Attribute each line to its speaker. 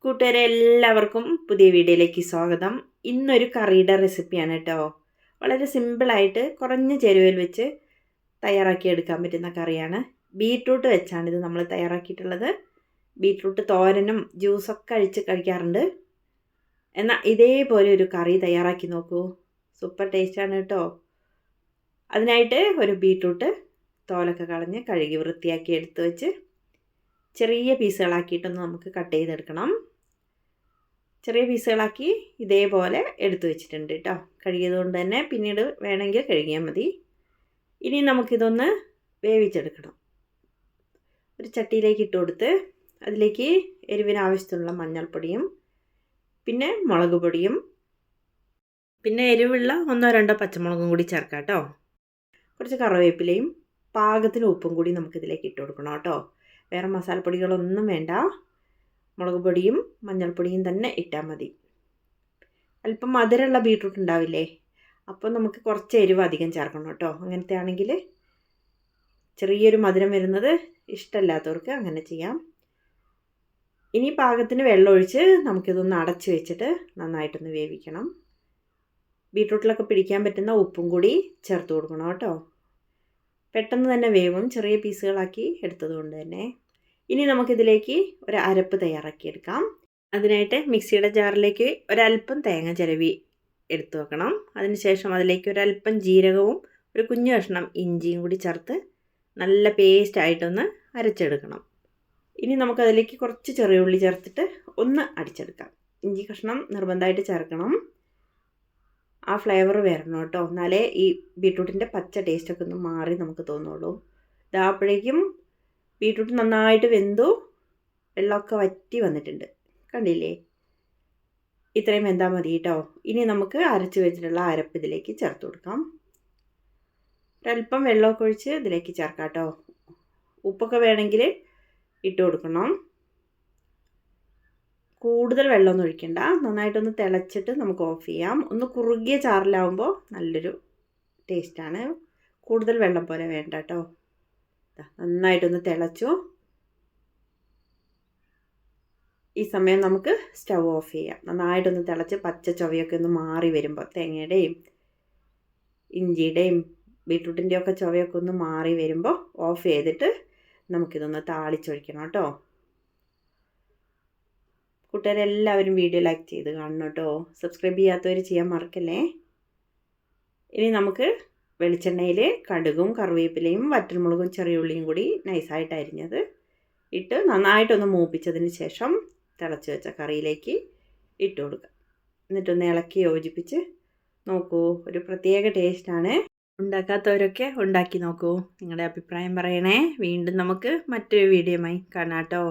Speaker 1: കൂട്ടുകാരെ എല്ലാവർക്കും പുതിയ വീഡിയോയിലേക്ക് സ്വാഗതം. ഇന്നൊരു കറിയുടെ റെസിപ്പിയാണ് കേട്ടോ. വളരെ സിമ്പിളായിട്ട് കുറഞ്ഞ ചേരുവയിൽ വെച്ച് തയ്യാറാക്കി എടുക്കാൻ പറ്റുന്ന കറിയാണ്. ബീട്രൂട്ട് വെച്ചാണ് ഇത് നമ്മൾ തയ്യാറാക്കിയിട്ടുള്ളത്. ബീട്രൂട്ട് തോരനും ജ്യൂസൊക്കെ കഴിക്കാറുണ്ട്. എന്നാൽ ഇതേപോലെ ഒരു കറി തയ്യാറാക്കി നോക്കൂ, സൂപ്പർ ടേസ്റ്റാണ് കേട്ടോ. അതിനായിട്ട് ഒരു ബീട്രൂട്ട് തോലൊക്കെ കളഞ്ഞ് കഴുകി വൃത്തിയാക്കി എടുത്ത് വെച്ച് ചെറിയ പീസുകളാക്കിയിട്ടൊന്ന് നമുക്ക് കട്ട് ചെയ്തെടുക്കണം. ചെറിയ പീസുകളാക്കി ഇതേപോലെ എടുത്തു വെച്ചിട്ടുണ്ട് കേട്ടോ. കഴുകിയത് കൊണ്ട് തന്നെ പിന്നീട് വേണമെങ്കിൽ കഴുകിയാൽ മതി. ഇനി നമുക്കിതൊന്ന് വേവിച്ചെടുക്കണം. ഒരു ചട്ടിയിലേക്ക് ഇട്ട് കൊടുത്ത് അതിലേക്ക് എരിവിന് ആവശ്യത്തിനുള്ള മഞ്ഞൾപ്പൊടിയും പിന്നെ മുളക് പൊടിയും പിന്നെ എരിവുള്ള 1-2 പച്ചമുളകും കൂടി ചേർക്കാം കേട്ടോ. കുറച്ച് കറിവേപ്പിലയും പാകത്തിന് ഉപ്പും കൂടി നമുക്കിതിലേക്ക് ഇട്ട് കൊടുക്കണം കേട്ടോ. വേറെ മസാലപ്പൊടികളൊന്നും വേണ്ട. മുളക് പൊടിയും മഞ്ഞൾപ്പൊടിയും തന്നെ ഇട്ടാൽ മതി. അല്പം മധുരമുള്ള ബീട്രൂട്ട് ഉണ്ടാവില്ലേ, അപ്പോൾ നമുക്ക് കുറച്ച് എരിവ് അധികം ചേർക്കണം കേട്ടോ. അങ്ങനത്തെ ആണെങ്കിൽ ചെറിയൊരു മധുരം വരുന്നത് ഇഷ്ടമല്ലാത്തവർക്ക് അങ്ങനെ ചെയ്യാം. ഇനി പാകത്തിന് വെള്ളമൊഴിച്ച് നമുക്കിതൊന്ന് അടച്ച് വെച്ചിട്ട് നന്നായിട്ടൊന്ന് വേവിക്കണം. ബീട്രൂട്ടിലൊക്കെ പിടിക്കാൻ പറ്റുന്ന ഉപ്പും കൂടി ചേർത്ത് കൊടുക്കണം കേട്ടോ. പെട്ടെന്ന് തന്നെ വേവും, ചെറിയ പീസുകളാക്കി എടുത്തതുകൊണ്ട് തന്നെ. ഇനി നമുക്കിതിലേക്ക് ഒരു അരപ്പ് തയ്യാറാക്കിയെടുക്കാം. അതിനായിട്ട് മിക്സിയുടെ ജാറിലേക്ക് ഒരല്പം തേങ്ങ ചിരവി എടുത്തു വെക്കണം. അതിനുശേഷം അതിലേക്ക് ഒരല്പം ജീരകവും ഒരു കുഞ്ഞു കഷ്ണം ഇഞ്ചിയും കൂടി ചേർത്ത് നല്ല പേസ്റ്റായിട്ടൊന്ന് അരച്ചെടുക്കണം. ഇനി നമുക്കതിലേക്ക് കുറച്ച് ചെറിയ ഉള്ളി ചേർത്തിട്ട് ഒന്ന് അടിച്ചെടുക്കാം. ഇഞ്ചി കഷ്ണം നിർബന്ധമായിട്ട് ചേർക്കണം. ആ ഫ്ലേവർ വരണം കേട്ടോ, എന്നാലേ ഈ ബീട്രൂട്ടിൻ്റെ പച്ച ടേസ്റ്റൊക്കെ ഒന്ന് മാറി നമുക്ക് തോന്നുള്ളൂ. ഇതാപ്പോഴേക്കും ബീട്രൂട്ട് നന്നായിട്ട് വെന്തു, വെള്ളമൊക്കെ വറ്റി വന്നിട്ടുണ്ട്, കണ്ടില്ലേ? ഇത്രയും വെന്താൽ മതി കേട്ടോ. ഇനി നമുക്ക് അരച്ച് വെച്ചിട്ടുള്ള അരപ്പ് ഇതിലേക്ക് ചേർത്ത് കൊടുക്കാം. ഒരല്പം വെള്ളമൊക്കെ ഒഴിച്ച് ഇതിലേക്ക് ചേർക്കാം കേട്ടോ. ഉപ്പൊക്കെ വേണമെങ്കിൽ ഇട്ട് കൊടുക്കണം. കൂടുതൽ വെള്ളമൊന്നും ഒഴിക്കണ്ട. നന്നായിട്ടൊന്ന് തിളച്ചിട്ട് നമുക്ക് ഓഫ് ചെയ്യാം. ഒന്ന് കുറുകിയ ചാറിലാവുമ്പോൾ നല്ലൊരു ടേസ്റ്റാണ്. കൂടുതൽ വെള്ളം പോലെ വേണ്ട കേട്ടോ. നന്നായിട്ടൊന്ന് തിളച്ചു. ഈ സമയം നമുക്ക് സ്റ്റൗ ഓഫ് ചെയ്യാം. നന്നായിട്ടൊന്ന് തിളച്ച് പച്ച ചൊവയൊക്കെ ഒന്ന് മാറി വരുമ്പോൾ, തേങ്ങയുടെയും ഇഞ്ചിയുടെയും ബീട്രൂട്ടിൻ്റെയും ഒക്കെ ചൊവയൊക്കെ ഒന്ന് മാറി വരുമ്പോൾ ഓഫ് ചെയ്തിട്ട് നമുക്കിതൊന്ന് താളിച്ചൊഴിക്കണം കേട്ടോ. കൂട്ടുകാരെല്ലാവരും വീഡിയോ ലൈക്ക് ചെയ്ത് കാണണം കേട്ടോ. സബ്സ്ക്രൈബ് ചെയ്യാത്തവർ ചെയ്യാൻ മറക്കല്ലേ. ഇനി നമുക്ക് വെളിച്ചെണ്ണയിൽ കടുകും കറിവേപ്പിലയും വറ്റൽമുളകും ചെറിയ ഉള്ളിയും കൂടി നൈസായിട്ട് അരിഞ്ഞത് ഇട്ട് നന്നായിട്ടൊന്ന് മൂപ്പിച്ചതിന് ശേഷം തിളച്ച് വെച്ച കറിയിലേക്ക് ഇട്ട് കൊടുക്കുക. എന്നിട്ടൊന്ന് ഇളക്കി യോജിപ്പിച്ച് നോക്കൂ. ഒരു പ്രത്യേക ടേസ്റ്റാണ്. ഉണ്ടാക്കാത്തവരൊക്കെ ഉണ്ടാക്കി നോക്കൂ. നിങ്ങളുടെ അഭിപ്രായം പറയണേ. വീണ്ടും നമുക്ക് മറ്റൊരു വീഡിയോയുമായി കാണാം കേട്ടോ.